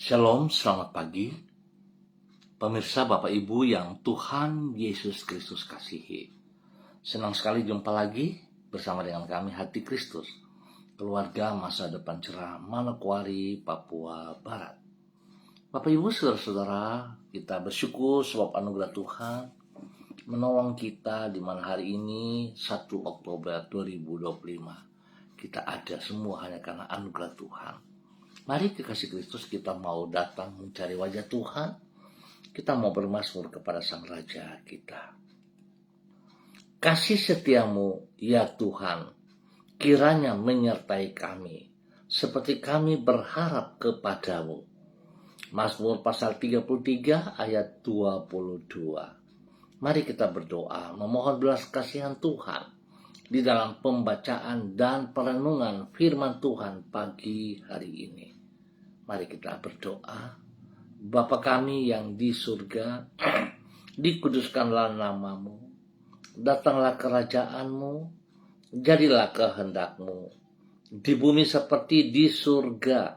Shalom, selamat pagi. Pemirsa Bapak Ibu yang Tuhan Yesus Kristus kasihi. Senang sekali jumpa lagi bersama dengan kami Hati Kristus, keluarga masa depan cerah Manokwari, Papua Barat. Bapak Ibu, saudara-saudara, kita bersyukur sebab anugerah Tuhan menolong kita di mana hari ini 1 Oktober 2025. Kita ada semua hanya karena anugerah Tuhan. Mari kekasih Kristus, kita mau datang mencari wajah Tuhan. Kita mau bermazmur kepada Sang Raja kita. Kasih setiamu ya Tuhan, kiranya menyertai kami, seperti kami berharap kepadamu. Mazmur pasal 33 ayat 22. Mari kita berdoa, memohon belas kasihan Tuhan di dalam pembacaan dan perenungan firman Tuhan pagi hari ini. Mari kita berdoa. Bapa kami yang di surga, dikuduskanlah namamu, datanglah kerajaanmu, jadilah kehendakmu, di bumi seperti di surga.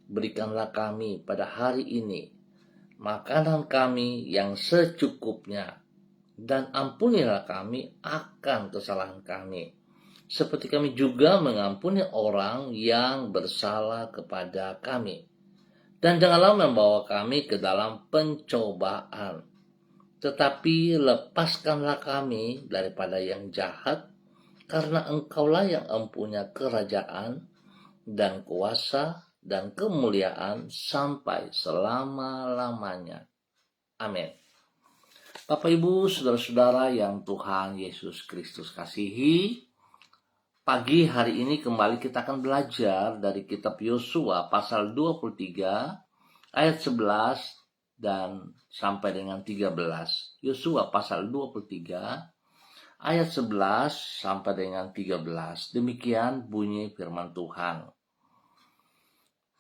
Berikanlah kami pada hari ini makanan kami yang secukupnya, dan ampunilah kami akan kesalahan kami, seperti kami juga mengampuni orang yang bersalah kepada kami. Dan janganlah membawa kami ke dalam pencobaan, tetapi lepaskanlah kami daripada yang jahat, karena Engkaulah yang mempunyai kerajaan dan kuasa dan kemuliaan sampai selama-lamanya. Amin. Bapak Ibu, saudara-saudara yang Tuhan Yesus Kristus kasihi, pagi hari ini kembali kita akan belajar dari kitab Yosua pasal 23 ayat 11 dan sampai dengan 13. Yosua pasal 23 ayat 11 sampai dengan 13. Demikian bunyi firman Tuhan.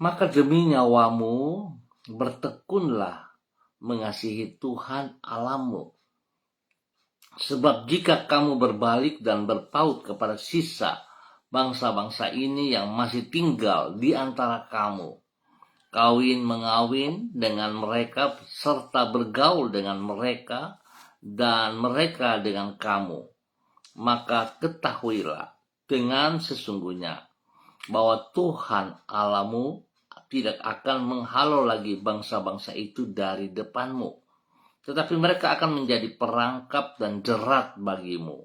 Maka demi nyawamu bertekunlah mengasihi Tuhan Allahmu. Sebab jika kamu berbalik dan berpaut kepada sisa bangsa-bangsa ini yang masih tinggal di antara kamu, kawin-mengawin dengan mereka serta bergaul dengan mereka dan mereka dengan kamu, maka ketahuilah dengan sesungguhnya bahwa Tuhan Allahmu tidak akan menghalau lagi bangsa-bangsa itu dari depanmu, tetapi mereka akan menjadi perangkap dan jerat bagimu,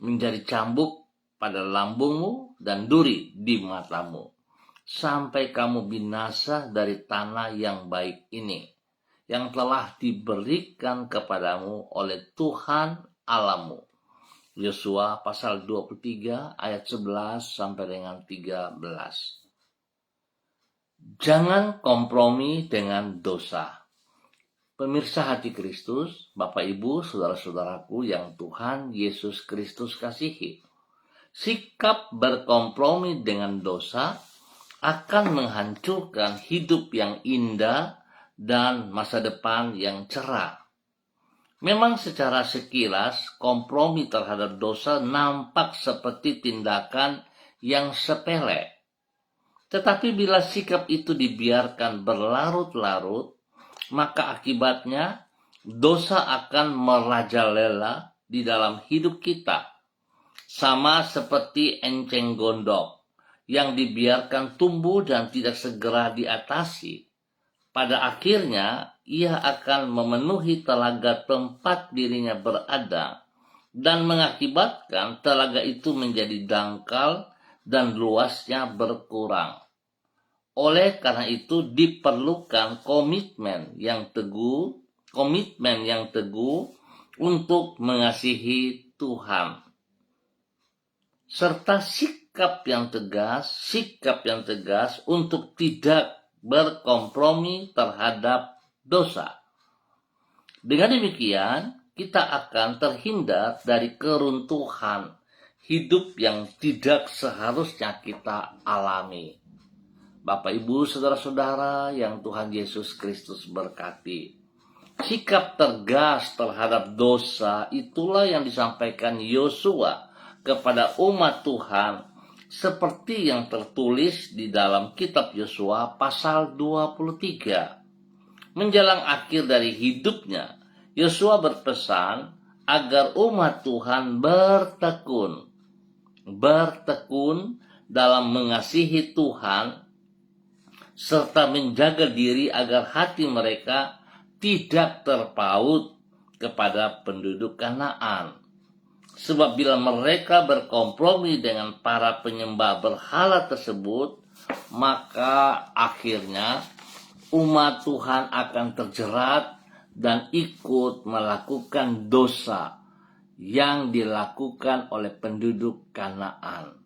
menjadi cambuk pada lambungmu dan duri di matamu, sampai kamu binasa dari tanah yang baik ini, yang telah diberikan kepadamu oleh Tuhan Allahmu. Yosua pasal 23 ayat 11 sampai dengan 13. Jangan kompromi dengan dosa. Pemirsa Hati Kristus, Bapak Ibu, saudara-saudaraku yang Tuhan Yesus Kristus kasihi. Sikap berkompromi dengan dosa akan menghancurkan hidup yang indah dan masa depan yang cerah. Memang secara sekilas kompromi terhadap dosa nampak seperti tindakan yang sepele. Tetapi bila sikap itu dibiarkan berlarut-larut, maka akibatnya dosa akan merajalela di dalam hidup kita. Sama seperti enceng gondok yang dibiarkan tumbuh dan tidak segera diatasi. Pada akhirnya ia akan memenuhi telaga tempat dirinya berada dan mengakibatkan telaga itu menjadi dangkal dan luasnya berkurang. Oleh karena itu diperlukan komitmen yang teguh untuk mengasihi Tuhan, serta sikap yang tegas untuk tidak berkompromi terhadap dosa. Dengan demikian, kita akan terhindar dari keruntuhan hidup yang tidak seharusnya kita alami. Bapak, Ibu, saudara-saudara yang Tuhan Yesus Kristus berkati, sikap tegas terhadap dosa itulah yang disampaikan Yosua kepada umat Tuhan seperti yang tertulis di dalam kitab Yosua pasal 23. Menjelang akhir dari hidupnya, Yosua berpesan agar umat Tuhan bertekun dalam mengasihi Tuhan serta menjaga diri agar hati mereka tidak terpaut kepada penduduk Kanaan. Sebab bila mereka berkompromi dengan para penyembah berhala tersebut, maka akhirnya umat Tuhan akan terjerat dan ikut melakukan dosa yang dilakukan oleh penduduk Kanaan.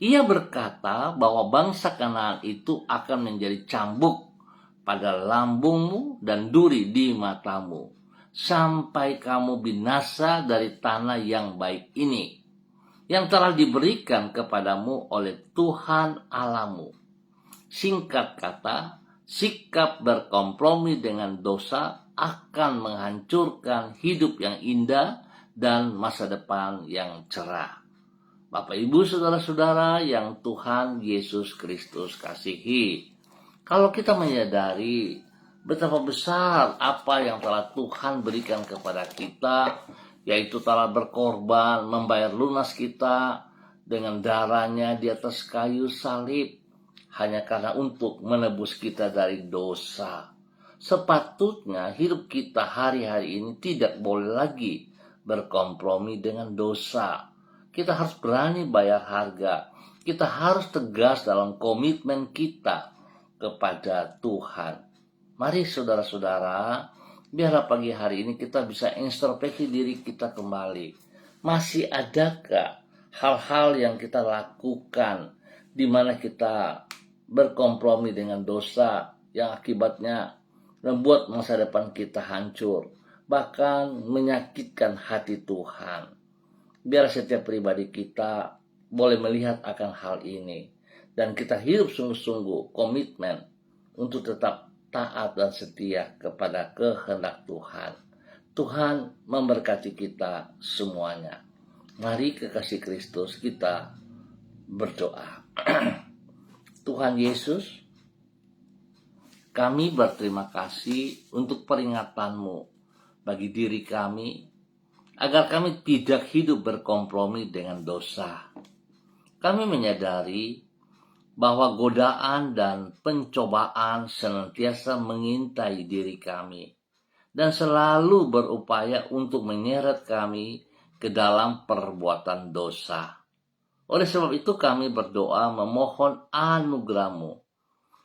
Ia berkata bahwa bangsa Kanaan itu akan menjadi cambuk pada lambungmu dan duri di matamu, sampai kamu binasa dari tanah yang baik ini, yang telah diberikan kepadamu oleh Tuhan Allahmu. Singkat kata, sikap berkompromi dengan dosa akan menghancurkan hidup yang indah dan masa depan yang cerah. Bapak, Ibu, saudara-saudara yang Tuhan Yesus Kristus kasihi, kalau kita menyadari betapa besar apa yang telah Tuhan berikan kepada kita, yaitu telah berkorban, membayar lunas kita dengan darahnya di atas kayu salib, hanya karena untuk menebus kita dari dosa. Sepatutnya hidup kita hari-hari ini tidak boleh lagi berkompromi dengan dosa. Kita harus berani bayar harga. Kita harus tegas dalam komitmen kita kepada Tuhan. Mari saudara-saudara, biarlah pagi hari ini kita bisa introspeksi diri kita kembali. Masih adakah hal-hal yang kita lakukan di mana kita berkompromi dengan dosa yang akibatnya membuat masa depan kita hancur, bahkan menyakitkan hati Tuhan? Biar setiap pribadi kita boleh melihat akan hal ini dan kita hidup sungguh-sungguh komitmen untuk tetap taat dan setia kepada kehendak Tuhan. Tuhan memberkati kita semuanya. Mari kekasih Kristus kita berdoa. Tuhan Yesus, kami berterima kasih untuk peringatan-Mu bagi diri kami, agar kami tidak hidup berkompromi dengan dosa. Kami menyadari bahwa godaan dan pencobaan senantiasa mengintai diri kami dan selalu berupaya untuk menyeret kami ke dalam perbuatan dosa. Oleh sebab itu kami berdoa memohon anugerah-Mu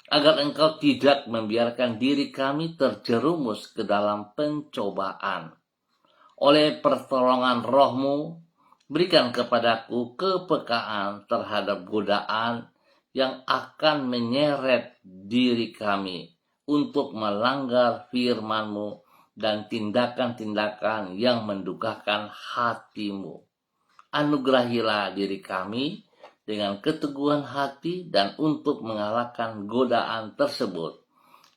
agar Engkau tidak membiarkan diri kami terjerumus ke dalam pencobaan. Oleh pertolongan Roh-Mu, berikan kepadaku kepekaan terhadap godaan yang akan menyeret diri kami untuk melanggar firman-Mu dan tindakan-tindakan yang mendukakan hati-Mu. Anugerahilah diri kami dengan keteguhan hati dan untuk mengalahkan godaan tersebut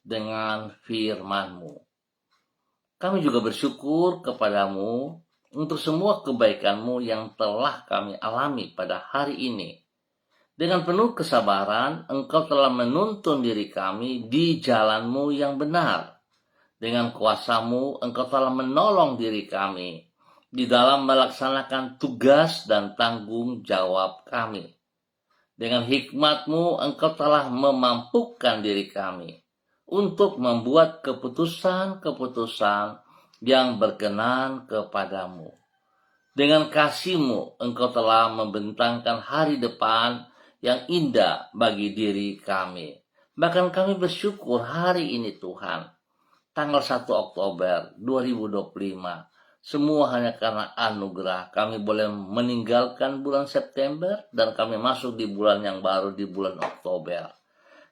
dengan firman-Mu. Kami juga bersyukur kepadamu untuk semua kebaikan-Mu yang telah kami alami pada hari ini. Dengan penuh kesabaran, Engkau telah menuntun diri kami di jalan-Mu yang benar. Dengan kuasa-Mu, Engkau telah menolong diri kami di dalam melaksanakan tugas dan tanggung jawab kami. Dengan hikmat-Mu, Engkau telah memampukan diri kami untuk membuat keputusan-keputusan yang berkenan kepadamu. Dengan kasih-Mu, Engkau telah membentangkan hari depan yang indah bagi diri kami. Bahkan kami bersyukur hari ini Tuhan, tanggal 1 Oktober 2025, semua hanya karena anugerah. Kami boleh meninggalkan bulan September dan kami masuk di bulan yang baru, di bulan Oktober.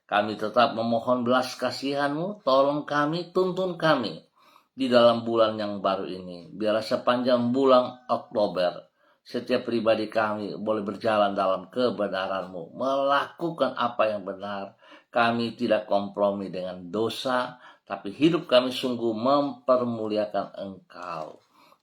Kami tetap memohon belas kasihan-Mu, tolong kami, tuntun kami di dalam bulan yang baru ini. Biarlah sepanjang bulan Oktober, setiap pribadi kami boleh berjalan dalam kebenaran-Mu, melakukan apa yang benar. Kami tidak kompromi dengan dosa, tapi hidup kami sungguh mempermuliakan Engkau.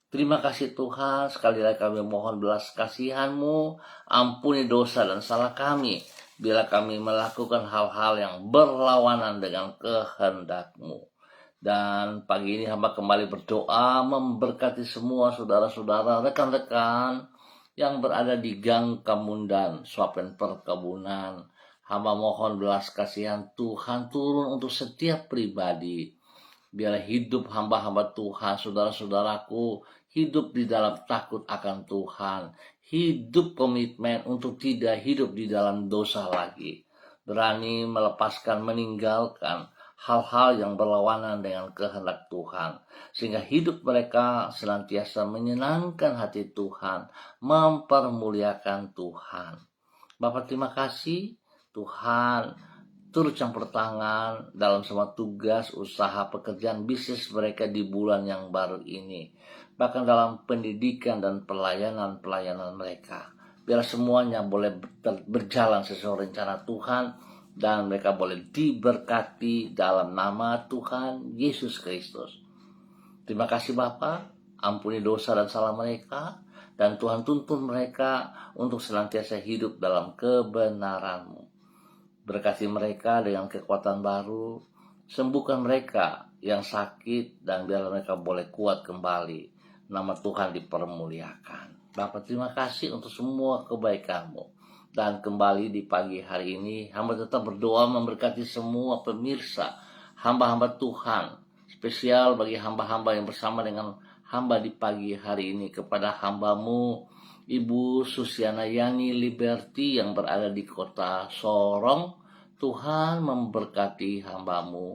Terima kasih Tuhan, sekali lagi kami mohon belas kasihan-Mu, ampuni dosa dan salah kami, bila kami melakukan hal-hal yang berlawanan dengan kehendak-Mu. Dan pagi ini hamba kembali berdoa memberkati semua saudara-saudara, rekan-rekan yang berada di Gang Kamundan, Swapen Perkebunan. Hamba mohon belas kasihan Tuhan turun untuk setiap pribadi. Biarlah hidup hamba-hamba Tuhan, saudara-saudaraku, hidup di dalam takut akan Tuhan. Hidup komitmen untuk tidak hidup di dalam dosa lagi. Berani melepaskan, meninggalkan hal-hal yang berlawanan dengan kehendak Tuhan. Sehingga hidup mereka senantiasa menyenangkan hati Tuhan, mempermuliakan Tuhan. Bapak terima kasih Tuhan turut campur tangan dalam semua tugas, usaha, pekerjaan, bisnis mereka di bulan yang baru ini. Bahkan dalam pendidikan dan pelayanan mereka. Biar semuanya boleh berjalan sesuai rencana Tuhan dan mereka boleh diberkati dalam nama Tuhan Yesus Kristus. Terima kasih Bapa, ampuni dosa dan salah mereka, dan Tuhan tuntun mereka untuk senantiasa hidup dalam kebenaran-Mu. Berkati mereka dengan kekuatan baru, sembuhkan mereka yang sakit, dan biarlah mereka boleh kuat kembali. Nama Tuhan dipermuliakan. Bapak terima kasih untuk semua kebaikan-Mu. Dan kembali di pagi hari ini, hamba tetap berdoa memberkati semua pemirsa, hamba-hamba Tuhan, spesial bagi hamba-hamba yang bersama dengan hamba di pagi hari ini, kepada hamba-Mu Ibu Susiana Yani Liberty yang berada di kota Sorong. Tuhan memberkati hamba-Mu,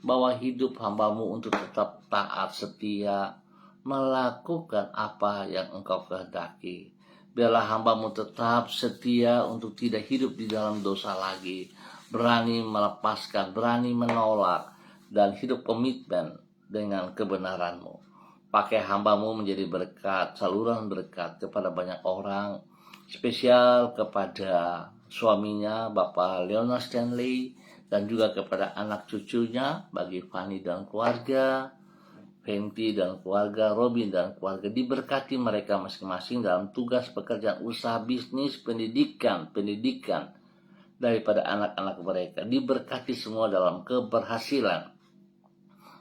bawa hidup hamba-Mu untuk tetap taat setia, melakukan apa yang Engkau kehendaki. Biarlah hamba-Mu tetap setia untuk tidak hidup di dalam dosa lagi, berani melepaskan, berani menolak, dan hidup komitmen dengan kebenaran-Mu. Pakai hamba-Mu menjadi berkat, saluran berkat kepada banyak orang, spesial kepada suaminya Bapak Leonard Stanley, dan juga kepada anak cucunya bagi Fanny dan keluarga, Fenty dan keluarga, Robin dan keluarga. Diberkati mereka masing-masing dalam tugas pekerjaan, usaha, bisnis, pendidikan daripada anak-anak mereka. Diberkati semua dalam keberhasilan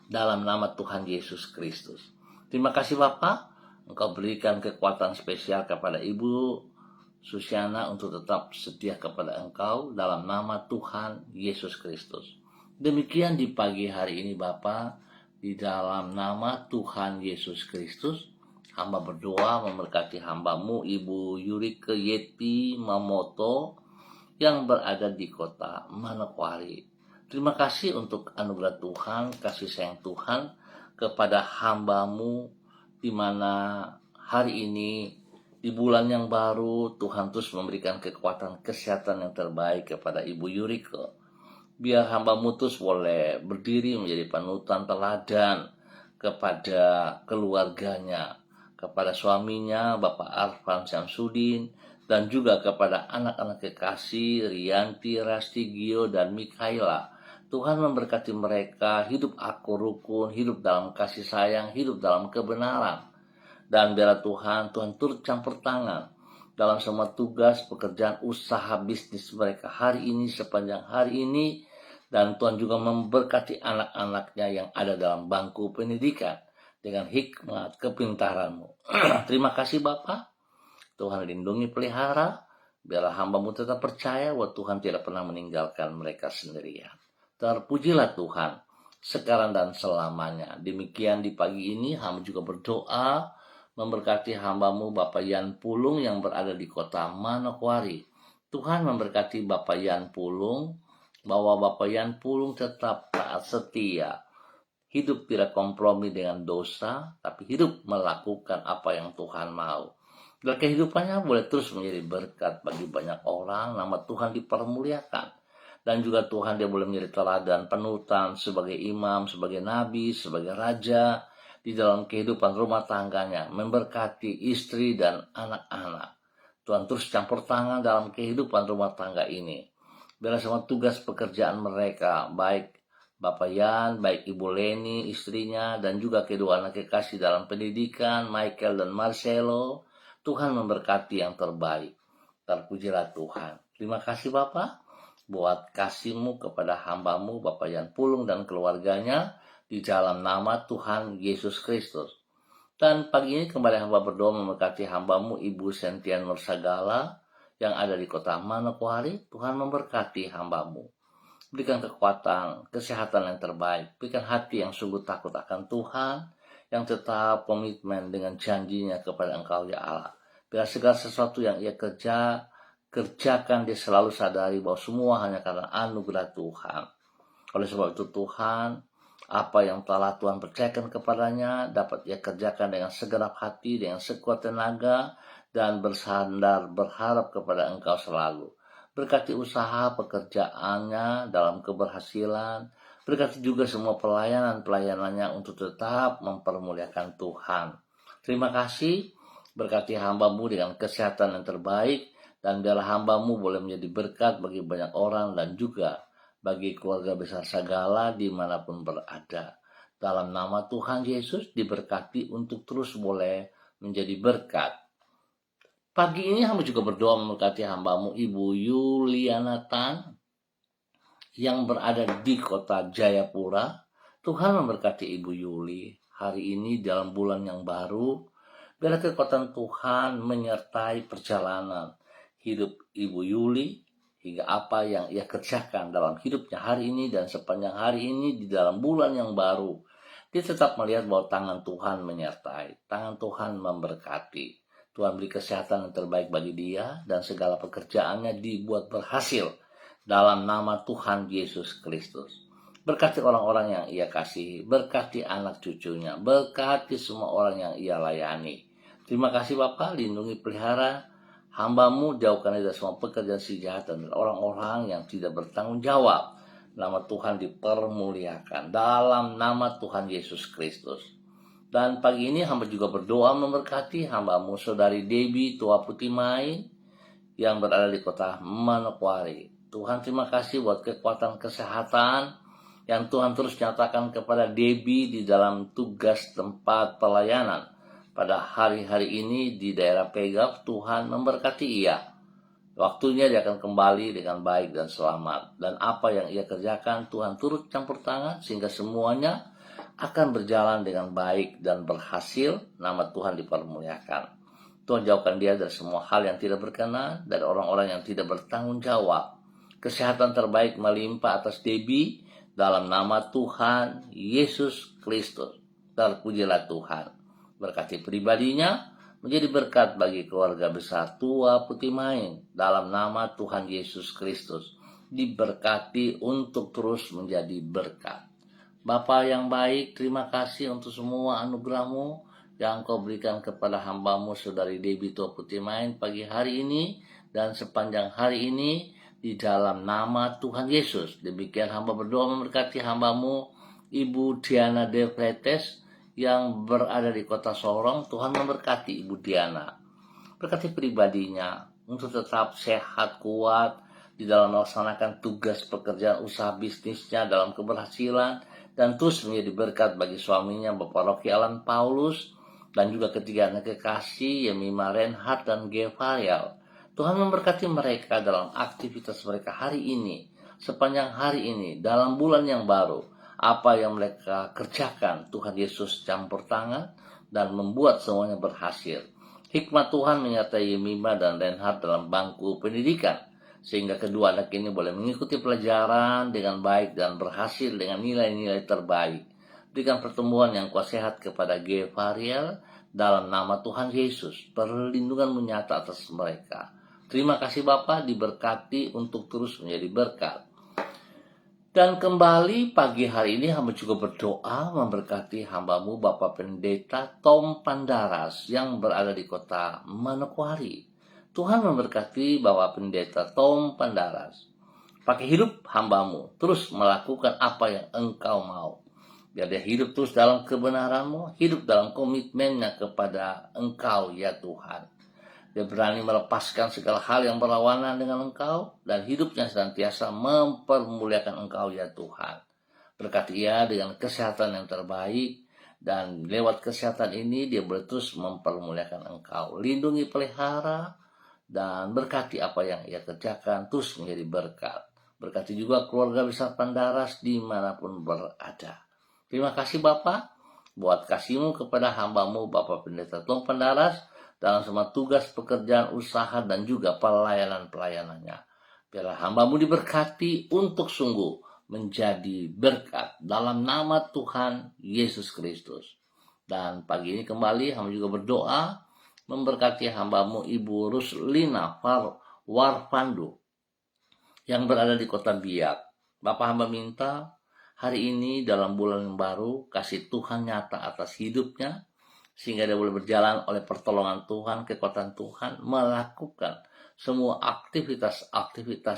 dalam nama Tuhan Yesus Kristus. Terima kasih Bapak, Engkau berikan kekuatan spesial kepada Ibu Susiana untuk tetap setia kepada Engkau dalam nama Tuhan Yesus Kristus. Demikian di pagi hari ini Bapak, di dalam nama Tuhan Yesus Kristus, hamba berdoa memberkati hamba-Mu Ibu Yurike Yeti Mamoto yang berada di kota Manokwari. Terima kasih untuk anugerah Tuhan, kasih sayang Tuhan kepada hamba-Mu, di mana hari ini di bulan yang baru Tuhan terus memberikan kekuatan kesehatan yang terbaik kepada Ibu Yurike. Biar hamba-Mu terus boleh berdiri menjadi panutan teladan kepada keluarganya, kepada suaminya Bapak Arfan Syamsuddin, dan juga kepada anak-anak kekasih Rianti, Rasti, Gio, dan Mikaela. Tuhan memberkati mereka, hidup akur rukun, hidup dalam kasih sayang, hidup dalam kebenaran. Dan biarlah Tuhan turut campur tangan dalam semua tugas, pekerjaan, usaha, bisnis mereka hari ini, sepanjang hari ini. Dan Tuhan juga memberkati anak-anaknya yang ada dalam bangku pendidikan dengan hikmat kepintaran-Mu. Terima kasih Bapa, Tuhan lindungi pelihara, biarlah hamba-Mu tetap percaya bahwa Tuhan tidak pernah meninggalkan mereka sendirian. Terpujilah Tuhan sekarang dan selamanya. Demikian di pagi ini hamba juga berdoa memberkati hamba-Mu Bapak Yan Pulung yang berada di kota Manokwari. Tuhan memberkati Bapak Yan Pulung, bahwa Bapak Yan Pulung tetap taat setia, hidup tidak kompromi dengan dosa, tapi hidup melakukan apa yang Tuhan mau. Dan kehidupannya boleh terus menjadi berkat bagi banyak orang, nama Tuhan dipermuliakan. Dan juga Tuhan dia boleh menjadi teladan, panutan sebagai imam, sebagai nabi, sebagai raja di dalam kehidupan rumah tangganya, memberkati istri dan anak-anak. Tuhan terus campur tangan dalam kehidupan rumah tangga ini. Biarlah semua tugas pekerjaan mereka, baik Bapak Yan, baik Ibu Leni, istrinya, dan juga kedua anak kekasih dalam pendidikan, Michael dan Marcelo. Tuhan memberkati yang terbaik. Terpujilah Tuhan. Terima kasih Bapak buat kasih-Mu kepada hamba-Mu, Bapak Yan Pulung dan keluarganya, di dalam nama Tuhan Yesus Kristus. Dan pagi ini kembali hamba berdoa memberkati hamba-Mu, Ibu Sentian Nursagala, yang ada di kota Manokwari. Tuhan memberkati hamba-Mu. Berikan kekuatan, kesehatan yang terbaik. Berikan hati yang sungguh takut akan Tuhan, yang tetap komitmen dengan janjinya kepada Engkau ya Allah. Biar segala sesuatu yang ia kerjakan, dia selalu sadari bahwa semua hanya karena anugerah Tuhan. Oleh sebab itu Tuhan, apa yang telah Tuhan percayakan kepadanya dapat ia kerjakan dengan segenap hati, dengan sekuat tenaga, dan bersandar berharap kepada Engkau selalu. Berkati usaha pekerjaannya dalam keberhasilan. Berkati juga semua pelayanannya untuk tetap mempermuliakan Tuhan. Terima kasih. Berkati hamba-Mu dengan kesehatan yang terbaik. Dan biarlah hamba-Mu boleh menjadi berkat bagi banyak orang dan juga bagi keluarga besar Sagala dimanapun berada. Dalam nama Tuhan Yesus diberkati untuk terus boleh menjadi berkat. Pagi ini hamba juga berdoa memberkati hamba-Mu Ibu Yuliana Tan yang berada di kota Jayapura. Tuhan memberkati Ibu Yuli hari ini dalam bulan yang baru. Biarlah kekuatan Tuhan menyertai perjalanan hidup Ibu Yuli hingga apa yang ia kerjakan dalam hidupnya hari ini dan sepanjang hari ini di dalam bulan yang baru. Dia tetap melihat bahwa tangan Tuhan menyertai, tangan Tuhan memberkati. Tuhan beri kesehatan yang terbaik bagi dia dan segala pekerjaannya dibuat berhasil dalam nama Tuhan Yesus Kristus. Berkati orang-orang yang ia kasihi, berkati anak cucunya, berkati semua orang yang ia layani. Terima kasih Bapa, lindungi pelihara hamba-Mu, jauhkan dari semua pekerjaan si jahat dan orang-orang yang tidak bertanggung jawab. Nama Tuhan dipermuliakan dalam nama Tuhan Yesus Kristus. Dan pagi ini hamba juga berdoa memberkati hamba-Mu Saudari Debbie Tua Putimai yang berada di kota Manokwari. Tuhan terima kasih buat kekuatan kesehatan yang Tuhan terus nyatakan kepada Debbie di dalam tugas tempat pelayanan. Pada hari-hari ini di daerah Pegaf, Tuhan memberkati ia. Waktunya dia akan kembali dengan baik dan selamat. Dan apa yang ia kerjakan, Tuhan turut campur tangan sehingga semuanya akan berjalan dengan baik dan berhasil. Nama Tuhan dipermuliakan. Tuhan jauhkan dia dari semua hal yang tidak berkenan, dari orang-orang yang tidak bertanggung jawab. Kesehatan terbaik melimpah atas Debbie dalam nama Tuhan Yesus Kristus. Terpujilah Tuhan. Berkati pribadinya menjadi berkat bagi keluarga besar Tua Putimai dalam nama Tuhan Yesus Kristus. Diberkati untuk terus menjadi berkat. Bapa yang baik, terima kasih untuk semua anugerah-Mu yang Kau berikan kepada hamba-Mu Saudari Debbie Tua Putimai pagi hari ini dan sepanjang hari ini di dalam nama Tuhan Yesus. Demikian hamba berdoa memberkati hamba-Mu Ibu Diana Devretes yang berada di kota Sorong. Tuhan memberkati Ibu Diana. Berkati pribadinya untuk tetap sehat, kuat di dalam melaksanakan tugas pekerjaan usaha bisnisnya dalam keberhasilan dan terus menjadi berkat bagi suaminya Bapak Rocky Alan Paulus dan juga ketiga anak kekasih Yemima Reinhardt dan Gevarial. Tuhan memberkati mereka dalam aktivitas mereka hari ini, sepanjang hari ini, dalam bulan yang baru. Apa yang mereka kerjakan, Tuhan Yesus campur tangan dan membuat semuanya berhasil. Hikmat Tuhan menyertai Yemima dan Reinhardt dalam bangku pendidikan, sehingga kedua anak ini boleh mengikuti pelajaran dengan baik dan berhasil dengan nilai-nilai terbaik. Berikan pertumbuhan yang kuat sehat kepada Gevariel dalam nama Tuhan Yesus. Perlindungan menyata atas mereka. Terima kasih Bapa, diberkati untuk terus menjadi berkat. Dan kembali pagi hari ini hamba juga berdoa memberkati hamba-Mu Bapak Pendeta Tom Pandaras yang berada di kota Manokwari. Tuhan memberkati Bapak Pendeta Tom Pandaras. Pakai hidup hamba-Mu, terus melakukan apa yang Engkau mau. Biar dia hidup terus dalam kebenaran-Mu, hidup dalam komitmennya kepada Engkau ya Tuhan. Dia berani melepaskan segala hal yang berlawanan dengan Engkau dan hidupnya senantiasa mempermuliakan Engkau ya Tuhan. Berkati ia dengan kesehatan yang terbaik, dan lewat kesehatan ini dia boleh terus mempermuliakan Engkau. Lindungi, pelihara, dan berkati apa yang ia kerjakan terus menjadi berkat. Berkati juga keluarga besar Pandaras dimanapun berada. Terima kasih Bapa buat kasih-Mu kepada hamba-Mu Bapak Pendeta Tom Pandaras dalam semua tugas, pekerjaan, usaha, dan juga pelayanan-pelayanannya. Biarlah hamba-Mu diberkati untuk sungguh menjadi berkat dalam nama Tuhan Yesus Kristus. Dan pagi ini kembali hamba juga berdoa memberkati hamba-Mu Ibu Ruslina Warpandu yang berada di kota Biak. Bapak hamba minta hari ini dalam bulan yang baru kasih Tuhan nyata atas hidupnya, sehingga dia boleh berjalan oleh pertolongan Tuhan, kekuatan Tuhan, melakukan semua aktivitas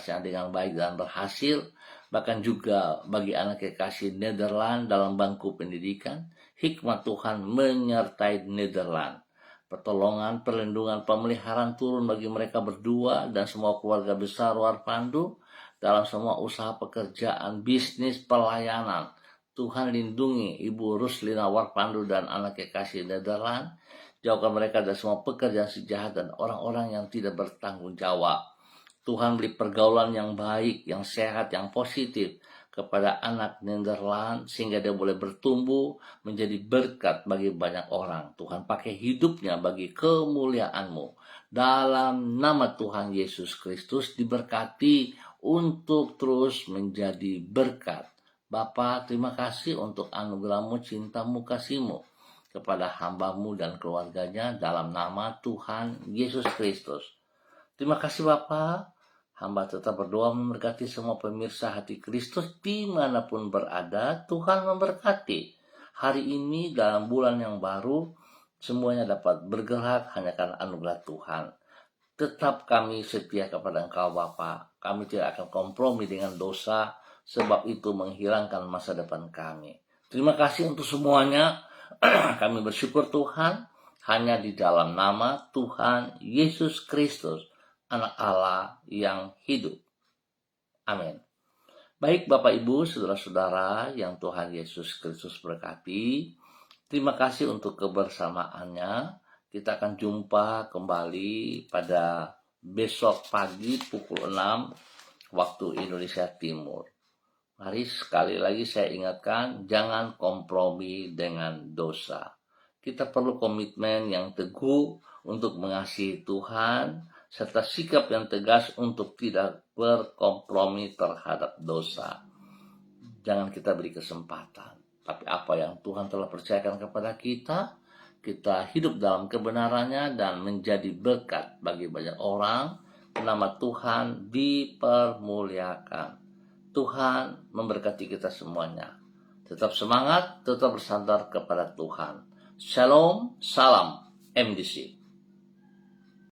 yang dengan baik dan berhasil. Bahkan juga bagi anak kekasih Nederland dalam bangku pendidikan, hikmat Tuhan menyertai Nederland. Pertolongan, perlindungan, pemeliharaan turun bagi mereka berdua dan semua keluarga besar Warpandu dalam semua usaha pekerjaan, bisnis, pelayanan. Tuhan lindungi Ibu Ruslina Warpandu dan anak kekasih Nederland. Jauhkan mereka dari semua pekerjaan sejahat dan orang-orang yang tidak bertanggung jawab. Tuhan beri pergaulan yang baik, yang sehat, yang positif kepada anak Nederland, sehingga dia boleh bertumbuh menjadi berkat bagi banyak orang. Tuhan pakai hidupnya bagi kemuliaan-Mu. Dalam nama Tuhan Yesus Kristus diberkati untuk terus menjadi berkat. Bapa, terima kasih untuk anugerah-Mu, cinta-Mu, kasih-Mu kepada hamba-Mu dan keluarganya dalam nama Tuhan Yesus Kristus. Terima kasih Bapa. Hamba tetap berdoa memberkati semua pemirsa Hati Kristus dimanapun berada. Tuhan memberkati hari ini dalam bulan yang baru. Semuanya dapat bergerak hanya karena anugerah Tuhan. Tetap kami setia kepada Engkau Bapa. Kami tidak akan kompromi dengan dosa, sebab itu menghilangkan masa depan kami. Terima kasih untuk semuanya. Kami bersyukur Tuhan hanya di dalam nama Tuhan Yesus Kristus, Anak Allah yang hidup. Amin. Baik Bapak Ibu, saudara-saudara yang Tuhan Yesus Kristus berkati, terima kasih untuk kebersamaannya. Kita akan jumpa kembali pada besok pagi pukul 6 waktu Indonesia Timur. Mari sekali lagi saya ingatkan, jangan kompromi dengan dosa. Kita perlu komitmen yang teguh untuk mengasihi Tuhan, serta sikap yang tegas untuk tidak berkompromi terhadap dosa. Jangan kita beri kesempatan. Tapi apa yang Tuhan telah percayakan kepada kita, kita hidup dalam kebenarannya dan menjadi berkat bagi banyak orang. Nama Tuhan dipermuliakan. Tuhan memberkati kita semuanya. Tetap semangat, tetap bersandar kepada Tuhan. Shalom, salam MDC.